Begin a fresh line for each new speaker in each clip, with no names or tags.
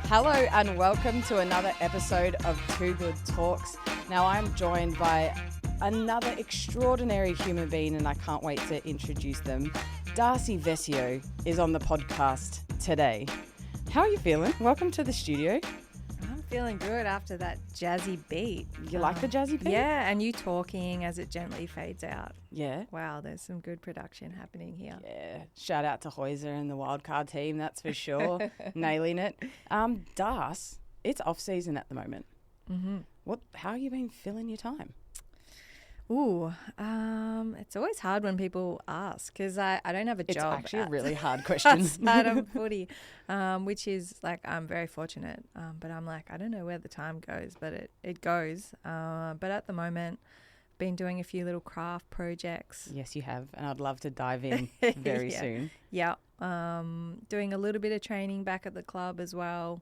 Hello and welcome to another episode of Too Good Talks. Now I'm joined by another extraordinary human being and I can't wait to introduce them. Darcy Vescio is on the podcast today. How are you feeling? Welcome to the studio.
I'm feeling good after that jazzy beat.
You like the jazzy beat?
Yeah, and you talking as it gently fades out.
Yeah.
Wow, there's some good production happening here.
Yeah. Shout out to Hoyser and the wildcard team, that's for sure. Nailing it. Darce, it's off season at the moment.
Mm-hmm.
How have you been filling your time?
Ooh, it's always hard when people ask because I don't have a job.
It's actually a really hard question.
Outside of footy, which is like I'm very fortunate. But I'm like, I don't know where the time goes, but it goes. But at the moment, been doing a few little craft projects.
Yes, you have. And I'd love to dive in very soon.
Yeah. Doing a little bit of training back at the club as well.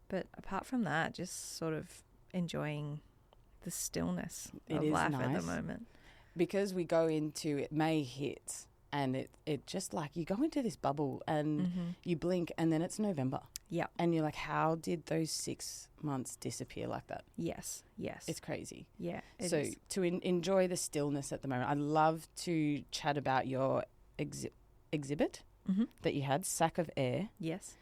But apart from that, just sort of enjoying the stillness of life at the moment.
Because we go into it, May hits and it just like you go into this bubble and you blink and then it's November.
Yeah.
And you're like, how did those 6 months disappear like that?
Yes.
It's crazy.
Yeah.
So to enjoy the stillness at the moment, I'd love to chat about your exhibit that you had, Sack of Air.
Yes.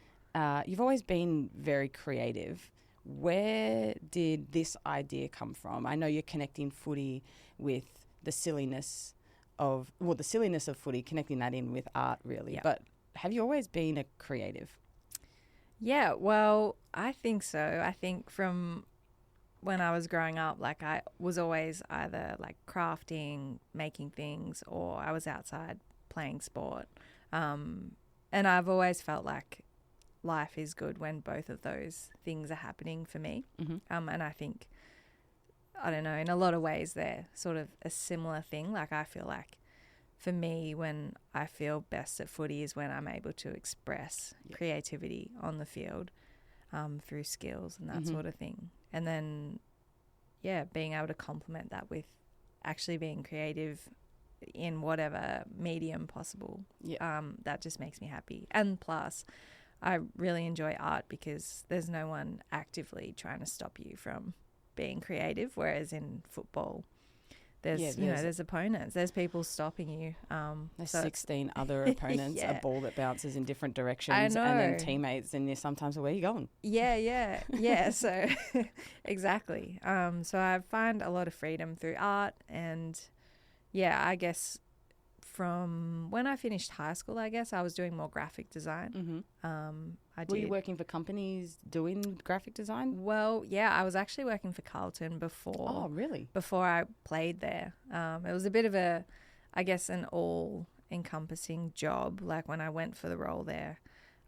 You've always been very creative. Where did this idea come from? I know you're connecting footy with the silliness of footy, connecting that in with art really. Yep. But have you always been a creative?
Yeah, well, I think so. I think from when I was growing up, like I was always either like crafting, making things, or I was outside playing sport. And I've always felt like life is good when both of those things are happening for me. And I think, I don't know, in a lot of ways they're sort of a similar thing. Like I feel like for me, when I feel best at footy is when I'm able to express creativity on the field through skills and that sort of thing. And then, being able to complement that with actually being creative in whatever medium possible, that just makes me happy. And plus, I really enjoy art because there's no one actively trying to stop you from being creative, whereas in football, there's opponents. There's people stopping you.
There's 16 other opponents, a ball that bounces in different directions, and then teammates, and you're sometimes, where are you going?
Yeah. So exactly. So I find a lot of freedom through art, and I guess from when I finished high school, I guess I was doing more graphic design.
Were you working for companies doing graphic design?
Well, I was actually working for Carlton before.
Oh, really?
Before I played there. It was a bit of an all-encompassing job. Like when I went for the role there,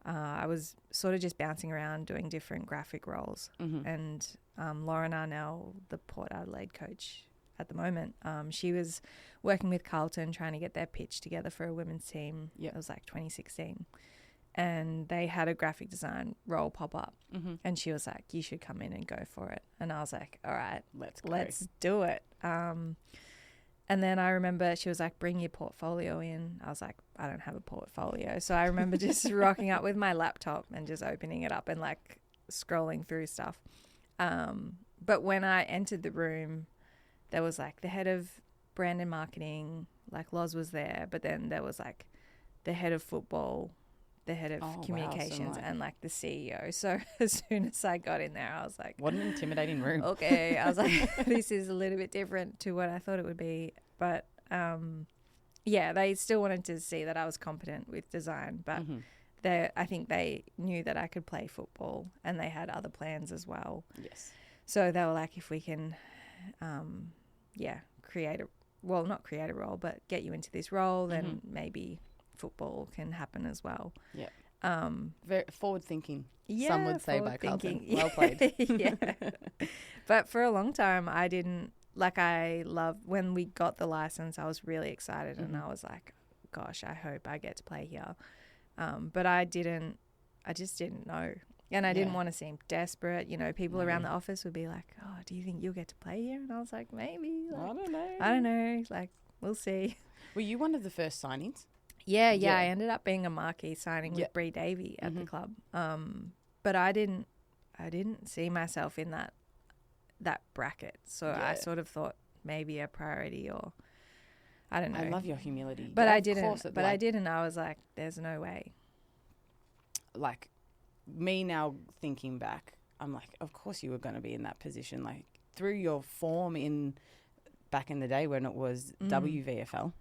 I was sort of just bouncing around doing different graphic roles. And Lauren Arnell, the Port Adelaide coach at the moment, she was working with Carlton trying to get their pitch together for a women's team. It was like 2016. And they had a graphic design role pop up. And she was like, you should come in and go for it. And I was like, all right, let's do it. And then I remember she was like, bring your portfolio in. I was like, I don't have a portfolio. So I remember just rocking up with my laptop and just opening it up and like scrolling through stuff. But when I entered the room, there was like the head of brand and marketing, like Loz was there, but then there was like the head of football, the head of communications, and like the CEO. So as soon as I got in there, I was like,
what an intimidating room.
Okay. I was like, this is a little bit different to what I thought it would be. But they still wanted to see that I was competent with design, but I think they knew that I could play football and they had other plans as well.
Yes.
So they were like, if we can not create a role, but get you into this role, then maybe football can happen as well.
Yeah. Very forward thinking. Some would say by Carlton. Well played.
But for a long time, I didn't when we got the license, I was really excited and I was like, gosh, I hope I get to play here. But I just didn't know. And I didn't want to seem desperate. You know, people around the office would be like, oh, do you think you'll get to play here? And I was like, maybe. Like, I don't know. Like, we'll see.
Were you one of the first signings?
Yeah. I ended up being a marquee signing with Bree Davey at the club. but I didn't see myself in that bracket. So I sort of thought maybe a priority, or I don't know.
I love your humility.
But
Yeah,
I
of
didn't.
course
But I didn't. I was like, there's no way.
Like, me now thinking back, I'm like, of course you were going to be in that position. Like, through your form back in the day when it was WVFL,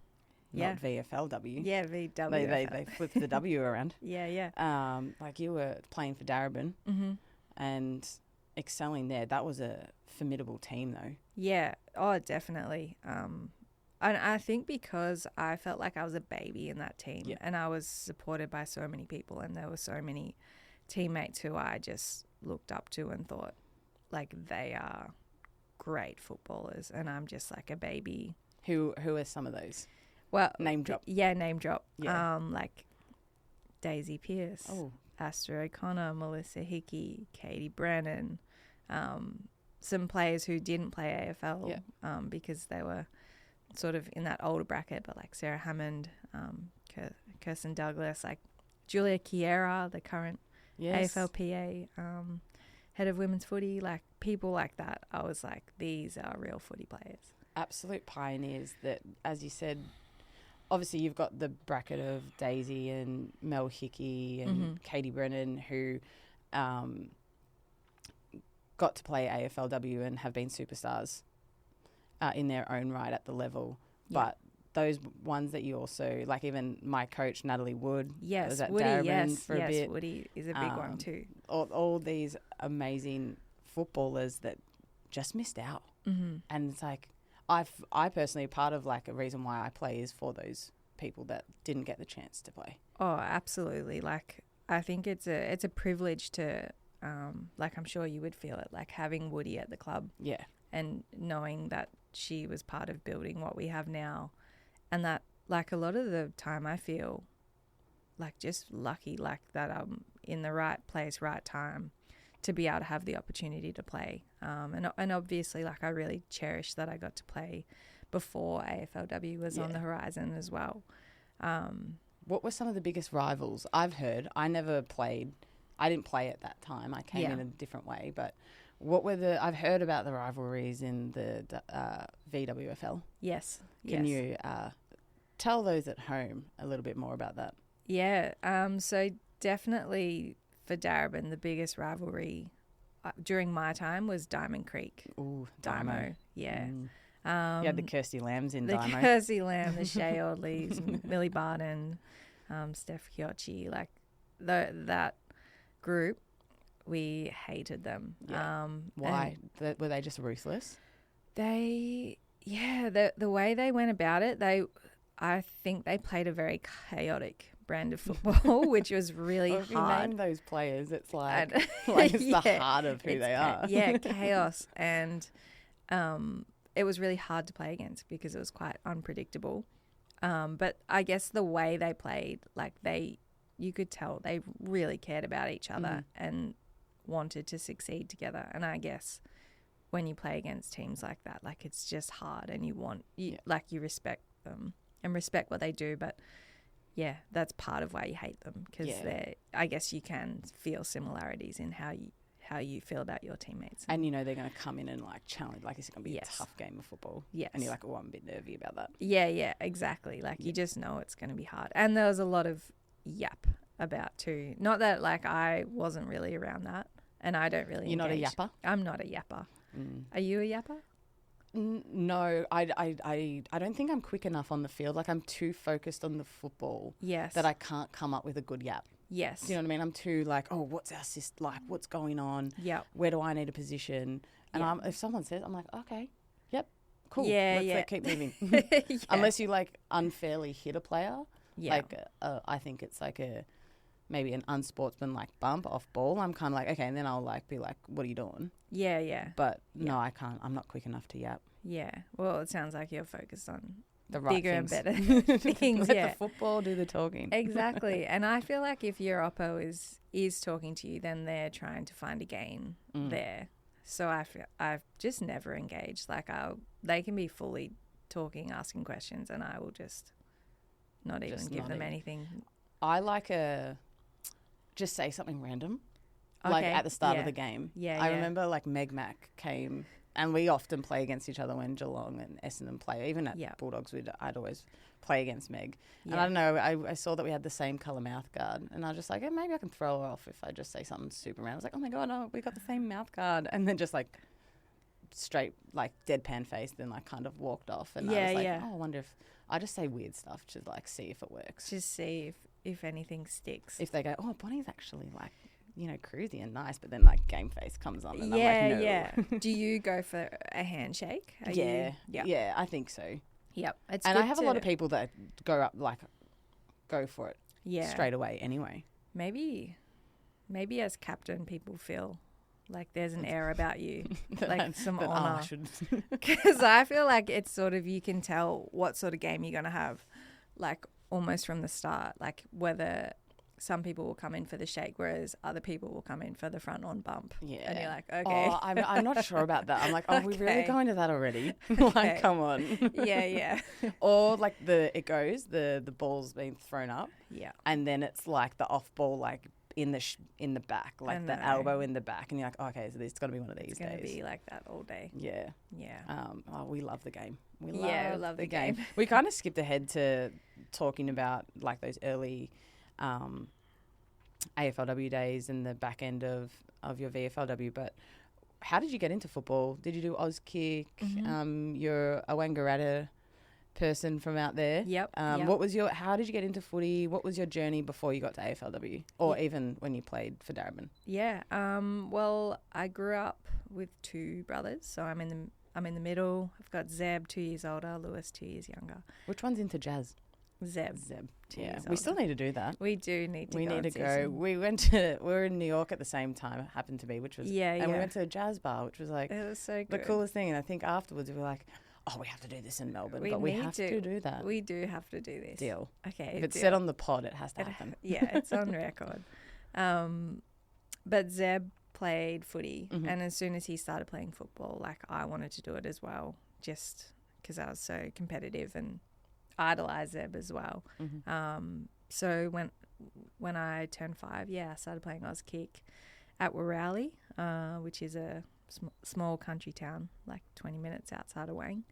not VFLW.
Yeah, VWFL.
They flipped the W around.
Yeah.
Like, you were playing for Darebin and excelling there. That was a formidable team, though.
Yeah. Oh, definitely. And I think because I felt like I was a baby in that team, and I was supported by so many people, and there were so many teammates who I just looked up to and thought, like, they are great footballers, and I'm just like a baby.
Who are some of those?
Well,
name drop.
Yeah, name drop.
Yeah.
Like Daisy Pearce, Astra O'Connor, Melissa Hickey, Katie Brennan, some players who didn't play AFL because they were sort of in that older bracket, but like Sarah Hammond, Kirsten Douglas, like Julia Kiera, the current AFLPA head of women's footy, like people like that. I was like, these are real footy players.
Absolute pioneers that, as you said, obviously you've got the bracket of Daisy and Mel Hickey and Katie Brennan who got to play AFLW and have been superstars in their own right at the level. But those ones that you also, like even my coach, Natalie Wood, was at Darabin for a bit.
Woody is a big one too.
All these amazing footballers that just missed out. And it's like, I personally, part of like a reason why I play is for those people that didn't get the chance to play.
Oh, absolutely. Like, I think it's a privilege to, like, I'm sure you would feel it, like having Woody at the club. Yeah. And knowing that she was part of building what we have now. And that, like, a lot of the time I feel like just lucky, like that I'm in the right place, right time to be able to have the opportunity to play. And obviously, like, I really cherish that I got to play before AFLW was on the horizon as well.
What were some of the biggest rivals? I've heard, I never played, I didn't play at that time. I came in a different way, but what were I've heard about the rivalries in the VWFL.
Yes.
Can you tell those at home a little bit more about that?
Yeah. So definitely for Darebin, the biggest rivalry during my time was Diamond Creek.
Ooh,
Dimo. Yeah.
You had the Kirsty Lambs in Dimo.
The Kirsty Lamb, the Shay Audleys, Millie Barton, Steph Chiocci, like that group, we hated them.
Yeah. Why? Were they just ruthless?
The way they went about it, I think they played a very chaotic brand of football, which was really hard. If you
name those players, it's like it's the heart of who they are.
Yeah, chaos. And it was really hard to play against because it was quite unpredictable. But I guess the way they played, like you could tell they really cared about each other and wanted to succeed together. And I guess when you play against teams like that, like it's just hard and you respect them and respect what they do. But yeah, that's part of why you hate them because I guess you can feel similarities in how you feel about your teammates.
And you know they're going to come in and like challenge, like it's going to be a tough game of football.
Yes.
And you're like, oh, I'm a bit nervy about that.
Yeah, exactly. Like you just know it's going to be hard. And there was a lot of yap about too. Not that like I wasn't really around that and I don't really
You're
engage.
not a yapper?
I'm not a yapper. Are you a yapper?
No, I don't think I'm quick enough on the field. Like I'm too focused on the football that I can't come up with a good yap.
Yes.
Do you know what I mean? I'm too like, oh, what's our assist like? What's going on?
Yeah.
Where do I need a position? And if someone says, I'm like, okay, yep, cool.
Yeah,
Let's keep moving. Unless you like unfairly hit a player. Yeah. Like I think it's like maybe an unsportsmanlike bump off ball. I'm kind of like, okay, and then I'll like be like, what are you doing?
Yeah.
But no, I can't. I'm not quick enough to yap.
Yeah. Well, it sounds like you're focused on
the right
bigger
things.
and better things.
Let the football do the talking.
Exactly. And I feel like if your oppo is talking to you, then they're trying to find a gain there. So I've just never engaged. Like they can be fully talking, asking questions, and I will just not even give them anything.
I like just say something random. like
Okay,
at the start
yeah.
of the game.
Yeah,
I
yeah.
remember like Meg Mac came, and we often play against each other when Geelong and Essendon play. Even at
Yeah.
Bulldogs, I'd always play against Meg. And
Yeah.
I don't know, I saw that we had the same colour mouth guard, and I was just like, maybe I can throw her off if I just say something super random. I was like, oh my God, no, we got the same mouth guard. And then just like straight, like deadpan face, then like kind of walked off. And I was like, I wonder if I just say weird stuff to like see if it works.
Just see if anything sticks.
If they go, oh, Bonnie's actually like, cruisy and nice, but then like game face comes on and I'm like, no.
Yeah. Do you go for a handshake?
Yeah, I think so.
Yep. It's
And
good
I have a lot of people that go for it straight away anyway.
Maybe as captain, people feel like there's an air about you, like some honour. Because I feel like it's sort of, you can tell what sort of game you're going to have, like almost from the start, like whether some people will come in for the shake, whereas other people will come in for the front on bump. Yeah. And you're like, okay.
Oh, I'm not sure about that. I'm like, oh, we're really going to that already? Like, come on.
Yeah.
Or like the ball's being thrown up.
Yeah.
And then it's like the off ball, like in the back, like the elbow in the back. And you're like, oh, okay, so it's got to be one of these days.
It's going to be like that all day.
Yeah.
Yeah.
We love the game. We
love the game.
We kind of skipped ahead to talking about like those early AFLW days and the back end of your VFLW, but how did you get into football? Did you do Auskick? Mm-hmm. You're a Wangaratta person from out there.
Yep.
How did you get into footy? What was your journey before you got to AFLW, or even when you played for Darabin?
Yeah. Well, I grew up with two brothers, so I'm in the middle. I've got Zeb, 2 years older, Lewis, 2 years younger.
Which one's into jazz?
Zeb.
Yeah, we still need to do that.
We do need to.
We
go
need to go.
Some.
We were in New York at the same time. It happened to be, which was and we went to a jazz bar, which was like
it was so good.
The coolest thing. And I think afterwards we were like, oh, we have to do this in Melbourne, but we have to do that.
We do have to do this.
Deal.
Okay.
If it's said on the pod, it has to happen.
Yeah, it's on record. But Zeb played footy, and as soon as he started playing football, like I wanted to do it as well, just because I was so competitive and idolized Zeb as well. So when I turned 5, I started playing Auskick at Wirralli, which is a small country town, like 20 minutes outside of Wang.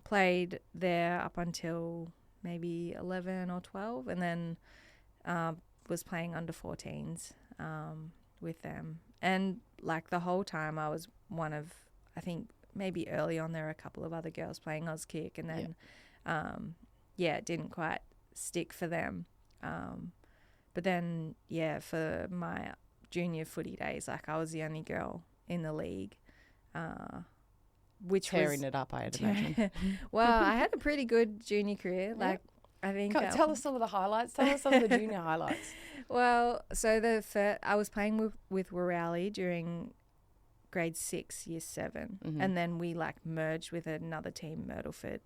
Played there up until maybe 11 or 12, and then was playing under 14s with them. And like the whole time I was one of, I think maybe early on there were a couple of other girls playing Auskick, and then it didn't quite stick for them. But then for my junior footy days, like I was the only girl in the league, which
tearing it up, I'd imagine.
Well, I had a pretty good junior career. Like I think.
Tell us some of the highlights. Tell us some of the junior highlights.
Well, so I was playing with Wirralli during grade 6, year 7, and then we like merged with another team, Myrtleford,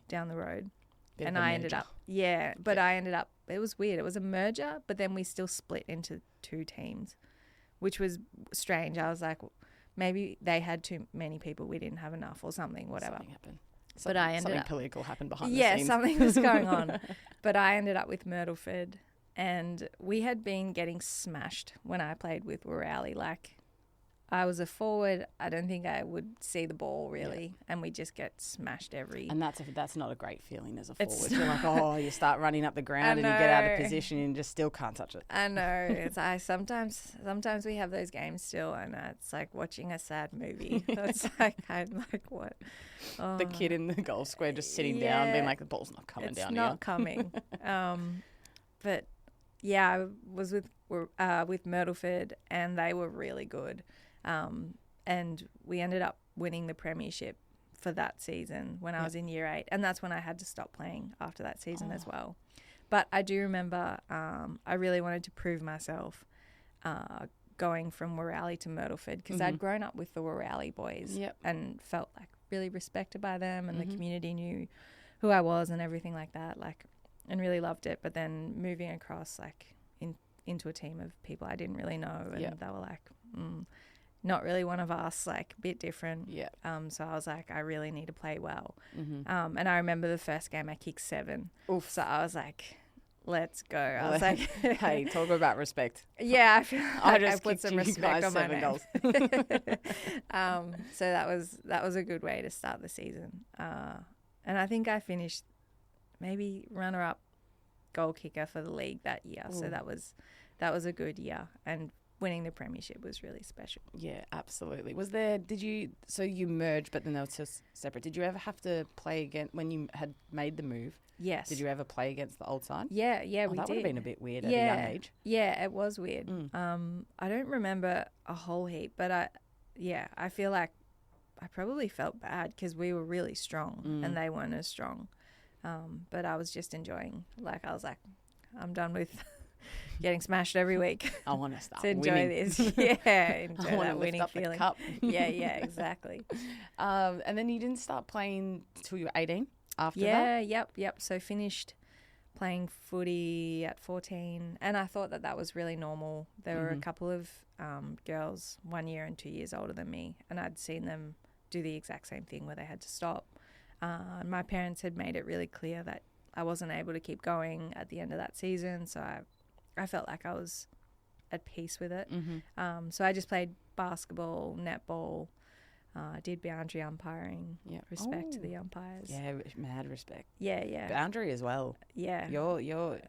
down the road. And I ended up, I ended up, it was weird. It was a merger, but then we still split into 2 teams, which was strange. I was like, maybe they had too many people. We didn't have enough or something, whatever.
Something happened.
But I ended
something
up,
political happened behind the scenes.
Yeah, something was going on. But I ended up with Myrtleford, and we had been getting smashed when I played with Wirralli. Like, I was a forward. I don't think I would see the ball really, and we just get smashed every.
And that's not a great feeling as a forward. You're like, you start running up the ground and you get out of position and you just still can't touch it.
I know. Sometimes we have those games still, and it's like watching a sad movie. It's like I'm like, what? Oh.
The kid in the goal square just sitting down, being like, the ball's not coming down here.
It's not coming. But I was with Myrtleford, and they were really good. And we ended up winning the premiership for that season when I was in year 8, and that's when I had to stop playing after that season as well. But I do remember I really wanted to prove myself going from Wirralli to Myrtleford, because I'd grown up with the Wirralli boys and felt like really respected by them, and the community knew who I was and everything like that, like, and really loved it. But then moving across like into a team of people I didn't really know, and they were like, not really one of us, like a bit different. So I was like, I really need to play well. And I remember the first game I kicked 7.
Oof.
So I was like, let's go. I was like,
hey, talk about respect.
yeah, I feel like I put some
kicked you
respect
guys
on my
7
name.
goals.
So that was a good way to start the season. And I think I finished maybe runner-up goal kicker for the league that year.
Ooh.
So that was a good year, and winning the premiership was really special.
Yeah, absolutely. So you merged, but then they were just separate. Did you ever have to play again when you had made the move?
Yes.
Did you ever play against the old side?
Yeah,
We
did.
That would have been a bit weird at a young age.
Yeah, it was weird. I don't remember a whole heap, but I feel like I probably felt bad because we were really strong and they weren't as strong. But I was just enjoying. Like, I was like, I'm done with getting smashed every week.
I want to start
to enjoy
winning.
this. Yeah, enjoy
I want
that
to
winning
lift up
feeling.
the cup.
Yeah, exactly.
And then you didn't start playing till you were 18 after that?
Yeah, yep. So finished playing footy at 14, and I thought that was really normal. There were a couple of girls 1 year and 2 years older than me, and I'd seen them do the exact same thing where they had to stop. My parents had made it really clear that I wasn't able to keep going at the end of that season, so I felt like I was at peace with it. So I just played basketball, netball, did boundary umpiring.
Yeah.
Respect to the umpires.
Yeah, mad respect.
Yeah.
Boundary as well.
Yeah.
You're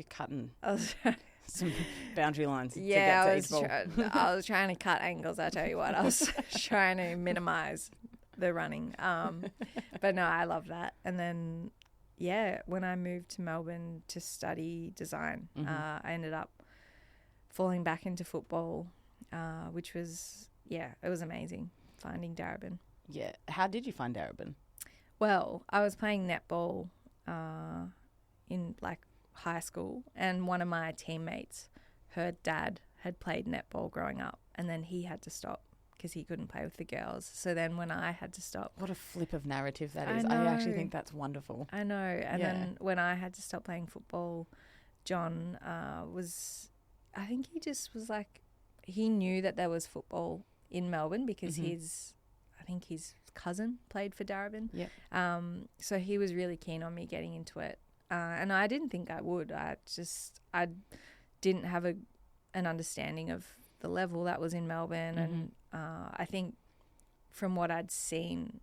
cutting
I was trying,
some boundary lines to
yeah,
get to each ball.
I was trying to cut angles, I tell you what. I was trying to minimize the running. But no, I love that. And then, when I moved to Melbourne to study design, I ended up falling back into football, which was, it was amazing finding Darebin.
Yeah. How did you find Darebin?
Well, I was playing netball in like high school, and one of my teammates, her dad had played netball growing up, and then he had to stop because he couldn't play with the girls. So then when I had to stop...
What a flip of narrative that
I
is.
know.
I actually think that's wonderful.
I know. And then when I had to stop playing football, John I think he just was like, he knew that there was football in Melbourne because I think his cousin played for Darebin.
Yeah.
So he was really keen on me getting into it. And I didn't think I would. I didn't have an understanding of the level that was in Melbourne. And I think from what I'd seen,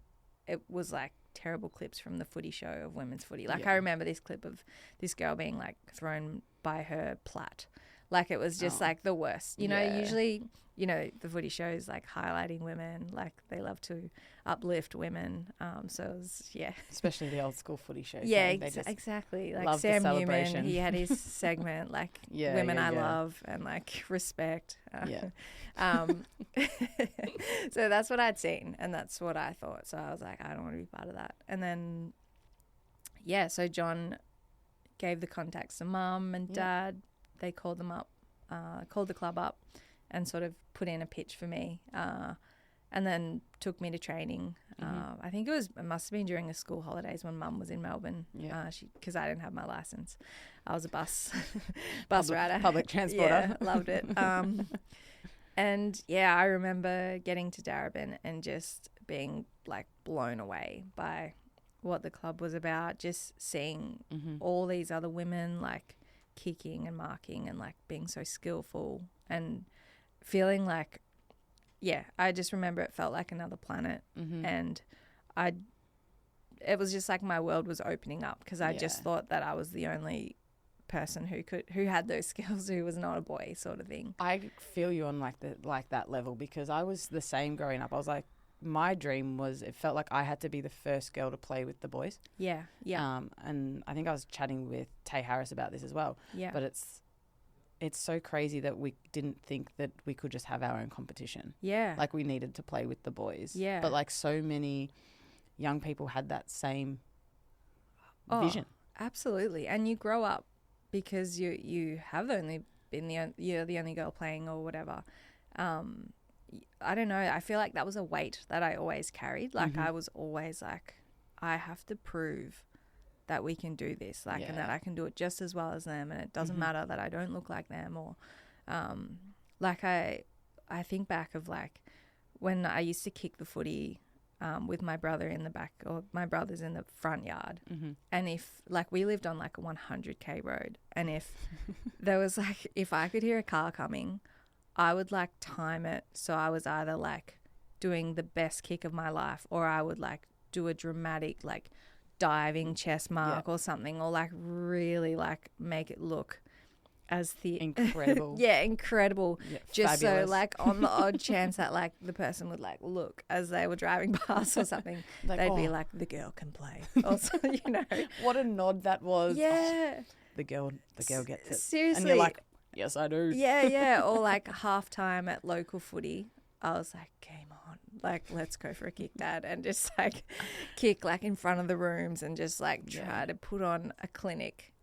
it was like terrible clips from the footy show of women's footy. Like I remember this clip of this girl being like thrown by her plat. Like it was just like the worst. You know, usually, the footy shows like highlighting women, like they love to uplift women. So it was,
Especially the old school fooody shows.
Yeah, exactly. Like Sam Newman, he had his segment like women I love and like respect. So that's what I'd seen and that's what I thought. So I was like, I don't want to be part of that. And then, so John gave the contacts to Mum and Dad. They called them up, called the club up and sort of put in a pitch for me and then took me to training. I think it must have been during the school holidays when Mum was in Melbourne because I didn't have my license. I was a bus rider.
Public transporter.
Yeah, loved it. And I remember getting to Darebin and just being like blown away by what the club was about, just seeing all these other women like kicking and marking and like being so skillful and feeling like I just remember it felt like another planet and it was just like my world was opening up because I just thought that I was the only person who had those skills, who was not a boy sort of thing.
I feel you on like that level because I was the same growing up. I was like, my dream was, it felt like I had to be the first girl to play with the boys.
Yeah.
And I think I was chatting with Tay Harris about this as well.
Yeah.
But it's so crazy that we didn't think that we could just have our own competition.
Yeah.
Like we needed to play with the boys.
Yeah.
But like so many young people had that same vision.
Absolutely. And you grow up because you have only been you're the only girl playing or whatever. I don't know. I feel like that was a weight that I always carried. Like I was always like, I have to prove that we can do this, like, and that I can do it just as well as them, and it doesn't matter that I don't look like them, or, like I think back of like when I used to kick the footy with my brother in the back, or my brother's in the front yard.
Mm-hmm.
And if, like, we lived on like a 100k road, and if there was like, if I could hear a car coming, I would like time it so I was either like doing the best kick of my life, or I would like do a dramatic like diving chest mark or something, or like really like make it look as the
incredible.
incredible.
Yeah,
just
fabulous.
so like on the odd chance that like the person would like look as they were driving past or something,
Like,
they'd be like, the girl can play. Also, you know.
What a nod that was.
Yeah.
Oh, the girl gets it.
Seriously.
And you're like, yes, I do.
Yeah. Or like halftime at local footy, I was like, game on. Like, let's go for a kick, Dad. And just like kick like in front of the rooms and just like try to put on a clinic.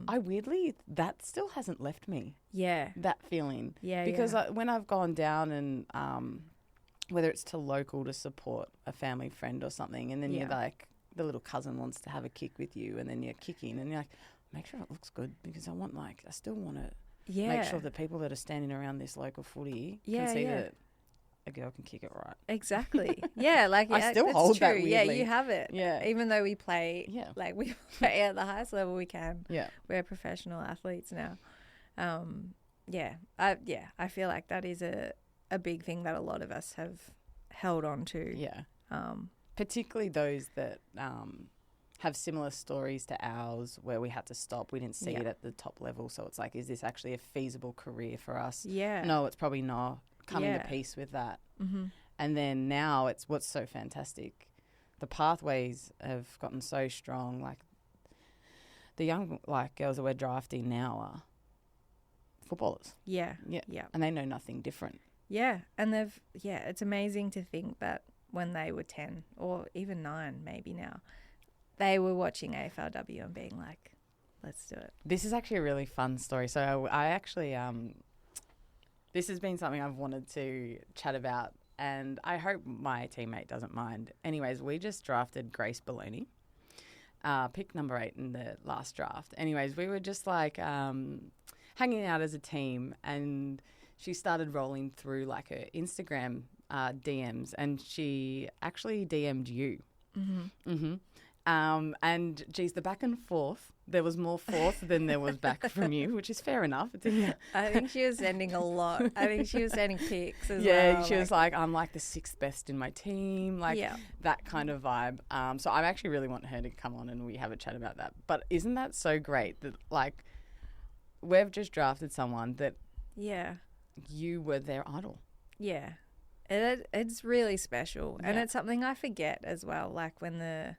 I weirdly, that still hasn't left me.
Yeah.
That feeling.
Yeah.
Because when I've gone down and whether it's to local to support a family friend or something, and then you're like, the little cousin wants to have a kick with you, and then you're kicking and you're like, make sure it looks good, because I still want to make sure the people that are standing around this local footy can see that a girl can kick it right.
Exactly. Yeah, like
I still hold
true.
that weirdly.
Yeah, you have it.
Yeah.
Even though we play, like we play at the highest level we can.
Yeah.
We're professional athletes now. I feel like that is a big thing that a lot of us have held on to.
Yeah. Particularly those that have similar stories to ours, where we had to stop. We didn't see it at the top level. So it's like, is this actually a feasible career for us?
Yeah.
No, it's probably not. Coming to peace with that.
Mm-hmm.
And then now it's what's so fantastic. The pathways have gotten so strong. Like the young girls that we're drafting now are footballers.
Yeah.
Yeah.
Yeah.
And they know nothing different.
Yeah. And it's amazing to think that when they were 10 or even 9 maybe now, they were watching AFLW and being like, let's do it.
This is actually a really fun story. So I actually this has been something I've wanted to chat about, and I hope my teammate doesn't mind. Anyways, we just drafted Grace Baloney, pick number 8 in the last draft. Anyways, we were just like hanging out as a team, and she started rolling through like her Instagram DMs, and she actually DM'd you.
Mm-hmm.
Mm-hmm. And geez, the back and forth, there was more forth than there was back from you, which is fair enough.
I think she was sending a lot. I think she was sending pics as well.
Yeah, she was like, I'm like the 6th best in my team, like that kind of vibe. So I actually really want her to come on and we have a chat about that. But isn't that so great that like we've just drafted someone that you were their idol? Yeah.
It's really special. And it's something I forget as well, like when the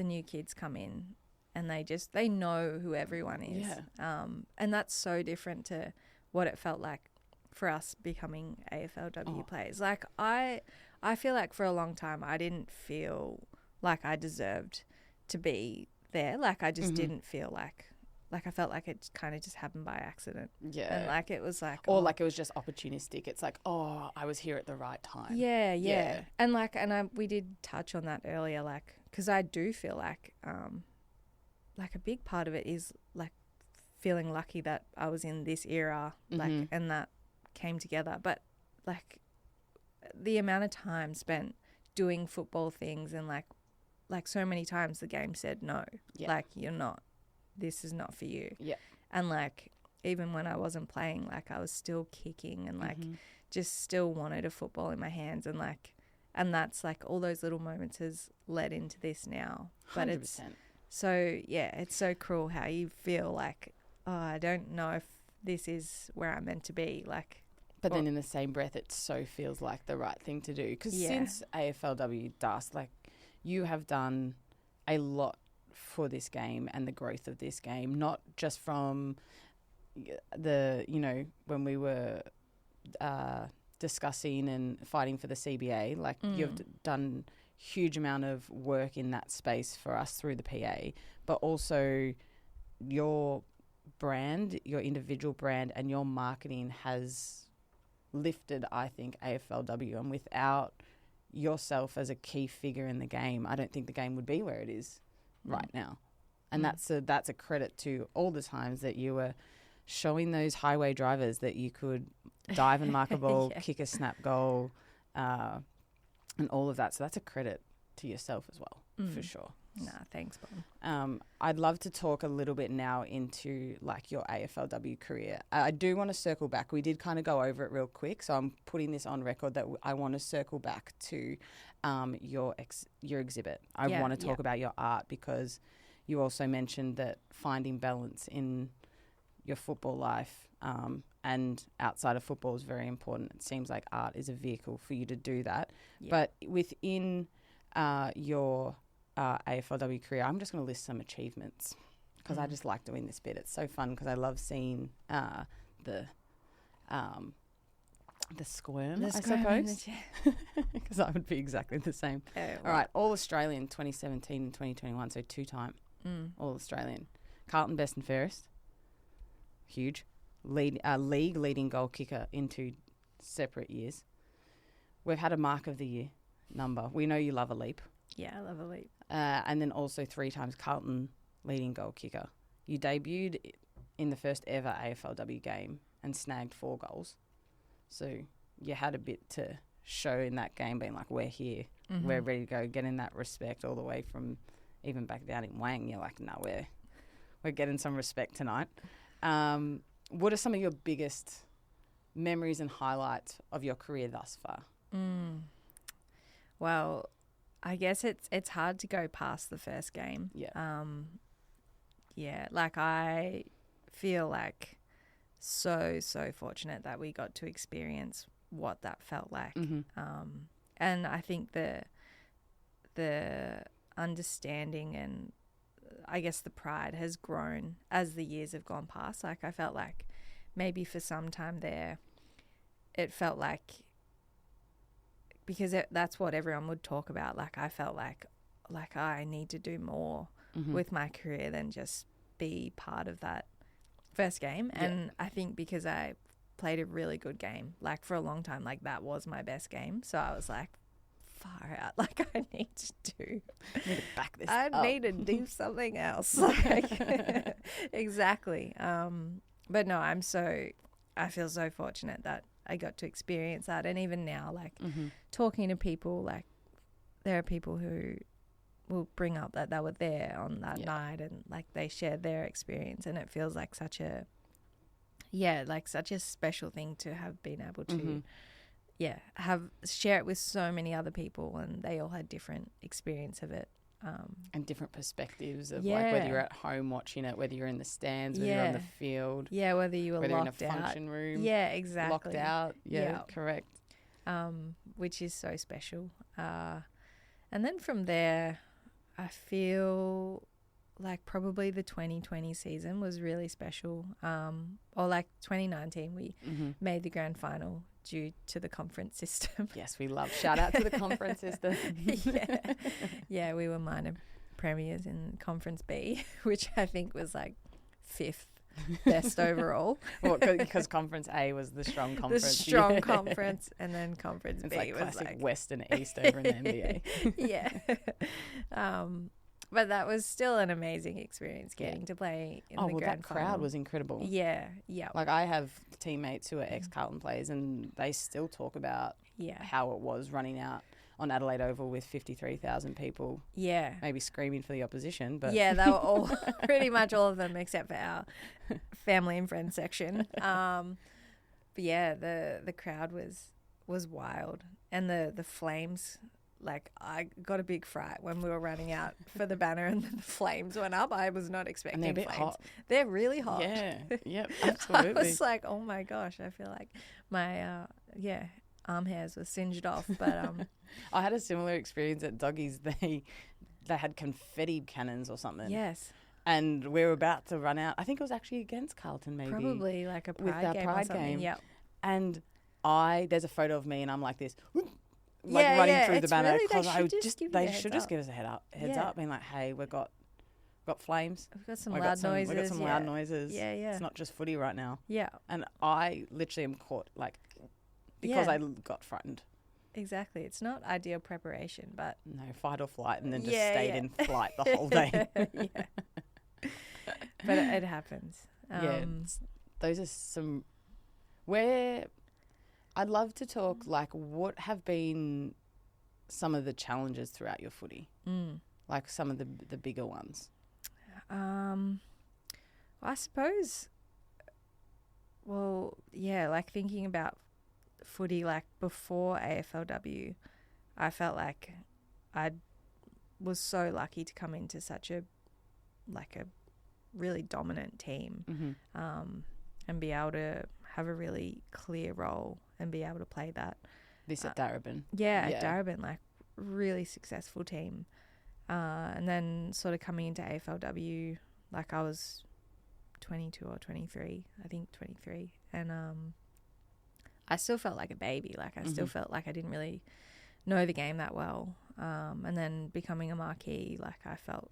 new kids come in and they know who everyone is. And that's so different to what it felt like for us becoming AFLW players. Like I feel like for a long time I didn't feel like I deserved to be there. Like I just didn't feel like I felt like it kind of just happened by accident. Yeah. And like it was like...
Or like it was just opportunistic. It's like, I was here at the right time.
Yeah. And like, we did touch on that earlier, like, because I do feel like a big part of it is like feeling lucky that I was in this era, like, and that came together. But like the amount of time spent doing football things and like so many times the game said no, like you're not. This is not for you. Yeah. And like, even when I wasn't playing, like I was still kicking and like just still wanted a football in my hands, and like, and that's like all those little moments has led into this now. But 100%. It's so, it's so cruel how you feel like, I don't know if this is where I'm meant to be. Like,
but then in the same breath, it so feels like the right thing to do. Because since AFLW dust, like you have done a lot for this game and the growth of this game, not just from when we were discussing and fighting for the CBA, like you've done huge amount of work in that space for us through the PA, but also your brand, your individual brand and your marketing has lifted, I think, AFLW, and without yourself as a key figure in the game, I don't think the game would be where it is right now. And that's a credit to all the times that you were showing those highway drivers that you could dive and mark a ball, kick a snap goal, and all of that. So that's a credit to yourself as well, for sure.
Nah, thanks, Bob.
I'd love to talk a little bit now into like your AFLW career. I do want to circle back. We did kind of go over it real quick, so I'm putting this on record that I want to circle back to your exhibit. I want to talk about your art, because you also mentioned that finding balance in your football life and outside of football is very important. It seems like art is a vehicle for you to do that. Yeah. But within your AFLW career, I'm just going to list some achievements, because I just like doing this bit. It's so fun because I love seeing the squirm, I suppose, because I would be exactly the same. All right, All Australian 2017 and 2021, so 2-time All Australian. Carlton best and fairest, huge. League leading goal kicker in 2 separate years. We've had a mark of the year number. We know you love a leap.
Yeah, I love a leap.
And then also 3 times Carlton leading goal kicker. You debuted in the first ever AFLW game and snagged 4 goals. So you had a bit to show in that game, being like, we're here, we're ready to go, getting that respect all the way from even back down in Wang. You're like, no, we're getting some respect tonight. What are some of your biggest memories and highlights of your career thus far?
Well, I guess it's hard to go past the first game.
Yeah.
Like I feel like so fortunate that we got to experience what that felt like. And I think the understanding and I guess the pride has grown as the years have gone past. Like I felt like maybe for some time there, it felt like, because that's what everyone would talk about. Like I felt like I need to do more with my career than just be part of that first game. Yeah. And I think because I played a really good game, like for a long time, like that was my best game. So I was like, far out, like I need to
back this
I
up.
need to do something else. Like exactly. But no, I feel so fortunate that I got to experience that. And even now, like talking to people, like there are people who will bring up that they were there on that night and like they shared their experience, and it feels like such a special thing to have been able to share it with so many other people, and they all had different experience of it.
And different perspectives of like whether you're at home watching it, whether you're in the stands, whether you're on the field.
Yeah, whether you were locked
in a
out.
function room.
Yeah, exactly.
Locked out. Yeah, correct.
Which is so special. And then from there, I feel like probably the 2020 season was really special. Or like 2019, we made the grand final due to the conference system.
Yes, we love. Shout out to the conference system.
Yeah, we were minor premiers in Conference B, which I think was like 5th best overall.
Well, because Conference A was the strong conference.
The strong conference, and then Conference
it's
B
like
was
classic
like
West and East over in the NBA.
Yeah. But that was still an amazing experience getting to play in the grand
that crowd
final.
was incredible.
Yeah.
Like I have teammates who are ex-Carlton players, and they still talk about how it was running out on Adelaide Oval with 53,000 people. Yeah. Maybe screaming for the opposition, but
yeah, they were all pretty much all of them except for our family and friends section. But yeah, the crowd was wild, and the flames. Like I got a big fright when we were running out for the banner and the flames went up. I was not expecting
and they're a bit
flames.
Hot.
They're really hot.
Yeah, yep, absolutely.
I was like, oh my gosh, I feel like my arm hairs were singed off. But
I had a similar experience at Doggies. They had confetti cannons or something.
Yes.
And we were about to run out. I think it was actually against Carlton, maybe.
Probably like a pride
with that
game
pride
or something.
game.
Yep.
And there's a photo of me, and I'm like this. Running through the banner, because they should just give us a heads up, being like, hey, we've got flames.
We've got some loud noises.
We've got some loud noises.
Yeah.
It's not just footy right now.
Yeah.
And I literally am caught, like, because I got frightened.
Exactly. It's not ideal preparation, but...
No, fight or flight, and then just stayed in flight the whole day.
Yeah. But it happens.
Those are some... I'd love to talk, like, what have been some of the challenges throughout your footy? Like some of the bigger ones?
I suppose, like thinking about footy, like before AFLW, I felt like I was so lucky to come into such a really dominant team, and be able to have a really clear role and be able to play that.
This at Darebin?
At Darebin, like really successful team. And then sort of coming into AFLW, like I was 22 or 23, I think 23. And I still felt like a baby. Like I still felt like I didn't really know the game that well. And then becoming a marquee, like I felt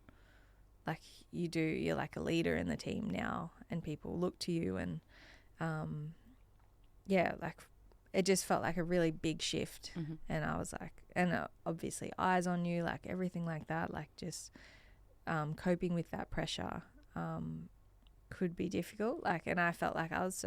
like you're like a leader in the team now and people look to you. And like it just felt like a really big shift. And I was like, obviously eyes on you, like everything like that, like just coping with that pressure could be difficult. Like, and I felt like I was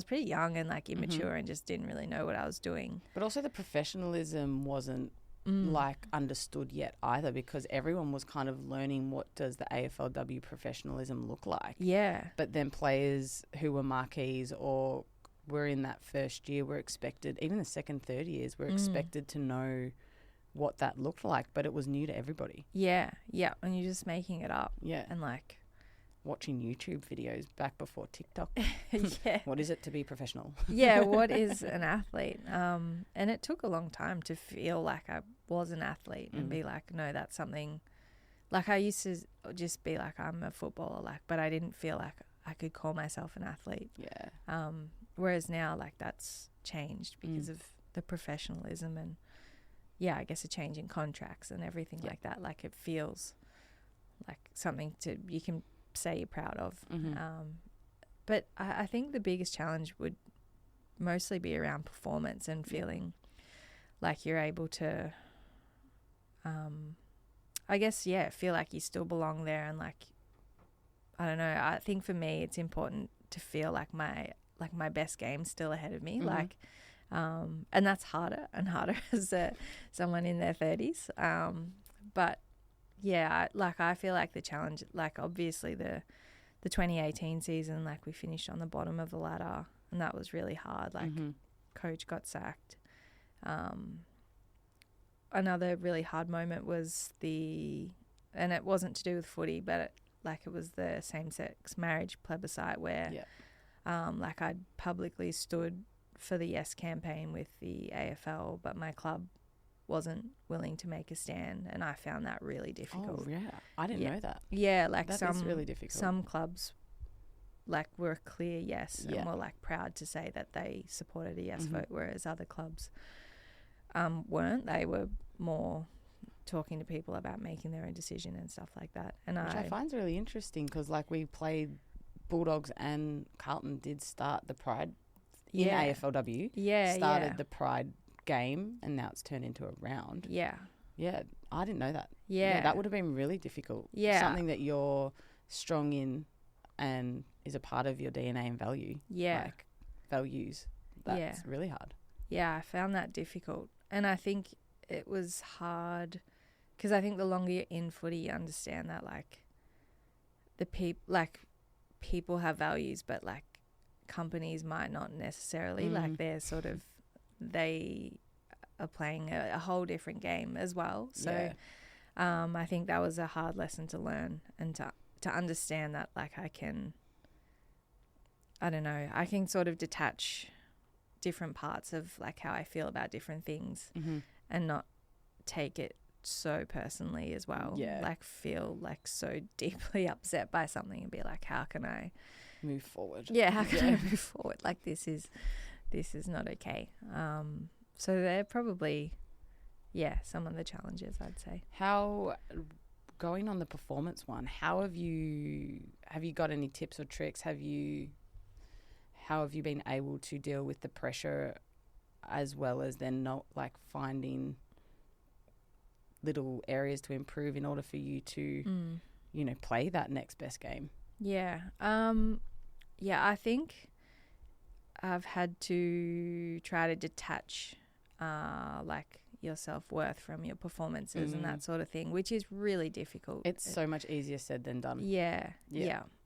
pretty young and like immature and just didn't really know what I was doing.
But also the professionalism wasn't like understood yet either, because everyone was kind of learning what does the AFLW professionalism look like.
Yeah.
But then players who were marquees or were in that first year were expected, even the second, third years, were expected to know what that looked like, but it was new to everybody.
Yeah, yeah, and you're just making it up.
Yeah.
And like
watching YouTube videos back before TikTok.
Yeah.
What is it to be professional?
Yeah, what is an athlete? And it took a long time to feel like I was an athlete and be like, no, that's something. Like I used to just be like, I'm a footballer, like, but I didn't feel like I could call myself an athlete.
Yeah.
Whereas now, like, that's changed because of the professionalism and, I guess a change in contracts and everything like that. Like, it feels like something you can say you're proud of. But I think the biggest challenge would mostly be around performance and feeling like you're able to, I guess, feel like you still belong there. And, like, I don't know, I think for me it's important to feel like my best game's still ahead of me. Like, and that's harder and harder as someone in their 30s. But I feel like the challenge, like obviously the 2018 season, like we finished on the bottom of the ladder and that was really hard. Like coach got sacked. Another really hard moment was and it wasn't to do with footy, but it was the same-sex marriage plebiscite where like I'd publicly stood for the Yes campaign with the AFL, but my club wasn't willing to make a stand, and I found that really difficult.
Oh, yeah. I didn't know that.
Yeah, like
that is really difficult.
Some clubs like were a clear yes and were like proud to say that they supported a yes vote, whereas other clubs weren't. They were more talking to people about making their own decision and stuff like that. And
Which I find really interesting because like we played Bulldogs and Carlton did start the Pride in AFLW. Started the Pride game and now it's turned into a round. Yeah, I didn't know that. That would have been really difficult. Something that you're strong in and is a part of your DNA and value. Like values. That's really hard.
I found that difficult, and I think it was hard because I think the longer you're in footy you understand that like people have values, but like companies might not necessarily. Like they're sort of, they are playing a whole different game as well. So I think that was a hard lesson to learn and to understand that like I can sort of detach different parts of like how I feel about different things and not take it so personally as well. Like feel like so deeply upset by something and be like, how can I
move forward?
How can I move forward? Like this is not okay. So they're probably some of the challenges, I'd say.
How, going on the performance one, how have you got any tips or tricks? How have you been able to deal with the pressure as well as then not like finding little areas to improve in order for you to play that next best game?
I think I've had to try to detach like your self-worth from your performances and that sort of thing, which is really difficult.
It's so much easier said than done.
Yeah.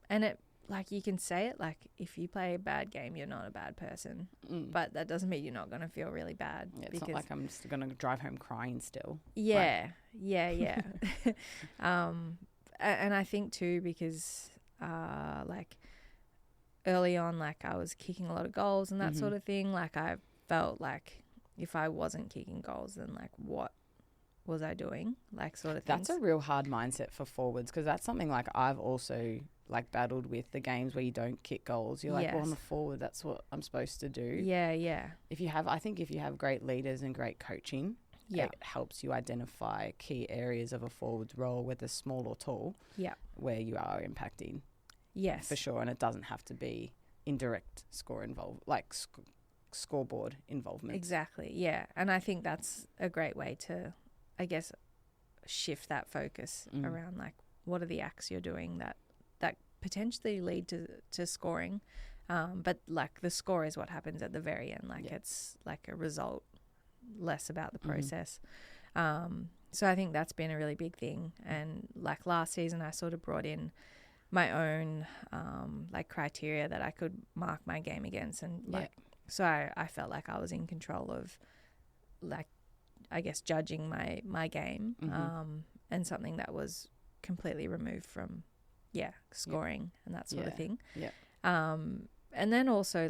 And it, like, you can say it, like, if you play a bad game, you're not a bad person, but that doesn't mean you're not going to feel really bad.
Yeah, it's not like I'm just going to drive home crying still.
Yeah. And I think too, because like early on, like, I was kicking a lot of goals and that sort of thing. Like, I felt like if I wasn't kicking goals, then like, what was I doing? Like, sort of things.
That's a real hard mindset for forwards, because that's something like I've also like battled with, the games where you don't kick goals. You're like, well, I'm a forward, that's what I'm supposed to do.
Yeah.
I think if you have great leaders and great coaching, it helps you identify key areas of a forward's role, whether small or tall, where you are impacting.
Yes.
For sure. And it doesn't have to be indirect scoreboard involvement.
Exactly, yeah. And I think that's a great way to, I guess, shift that focus around, like, what are the acts you're doing that potentially lead to scoring. But, like, the score is what happens at the very end. Like, it's like a result, less about the process. So I think that's been a really big thing. And, like, last season I sort of brought in my own, like, criteria that I could mark my game against. And, like, so I felt like I was in control of, like, I guess, judging my game, and something that was completely removed from, scoring and that sort of thing. And then also,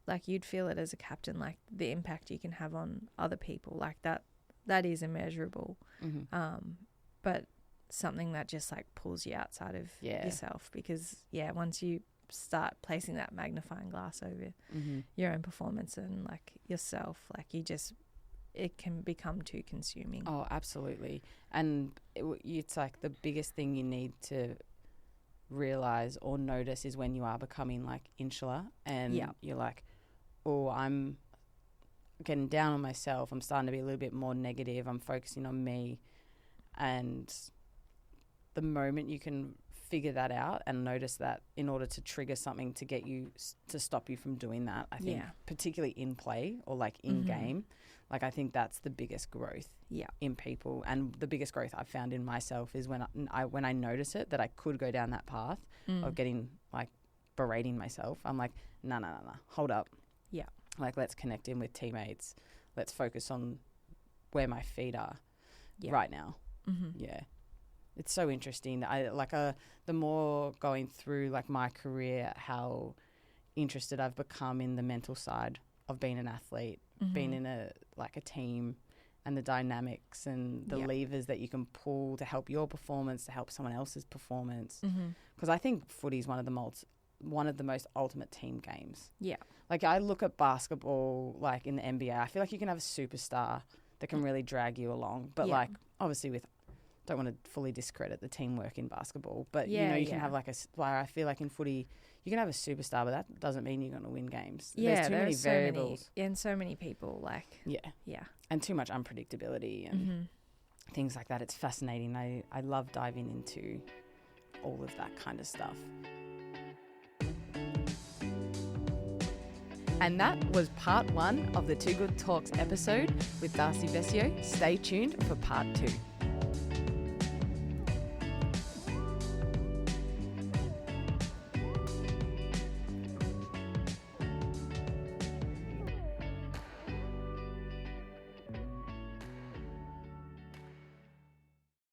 like you'd feel it as a captain, like, the impact you can have on other people, like, that is immeasurable. But something that just, like, pulls you outside of yourself, because once you start placing that magnifying glass over your own performance and, like, yourself, like, it can become too consuming.
Oh, absolutely. And it's like the biggest thing you need to realize or notice is when you are becoming, like, insular and you're like, oh, I'm getting down on myself, I'm starting to be a little bit more negative, I'm focusing on me. And the moment you can figure that out and notice that, in order to trigger something to get you to stop you from doing that, I think particularly in play or, like, in game, like, I think that's the biggest growth in people. And the biggest growth I've found in myself is when I notice it, that I could go down that path of getting, like, berating myself. I'm like, no, hold up. Like, let's connect in with teammates. Let's focus on where my feet are right now. It's so interesting. I like the more going through, like, my career, how interested I've become in the mental side of being an athlete, being in a team, and the dynamics and the levers that you can pull to help your performance, to help someone else's performance. Because I think footy is one of the most ultimate team games. Like, I look at basketball, like, in the NBA, I feel like you can have a superstar that can really drag you along. But, like, obviously don't want to fully discredit the teamwork in basketball, but you can have, like, I feel like in footy you can have a superstar, but that doesn't mean you're going to win games. There's too many variables.
And so many people, like,
and too much unpredictability and things like that. It's fascinating. I love diving into all of that kind of stuff. And that was part 1 of the Too Good Talks episode with Darcy Vescio. Stay tuned for part 2.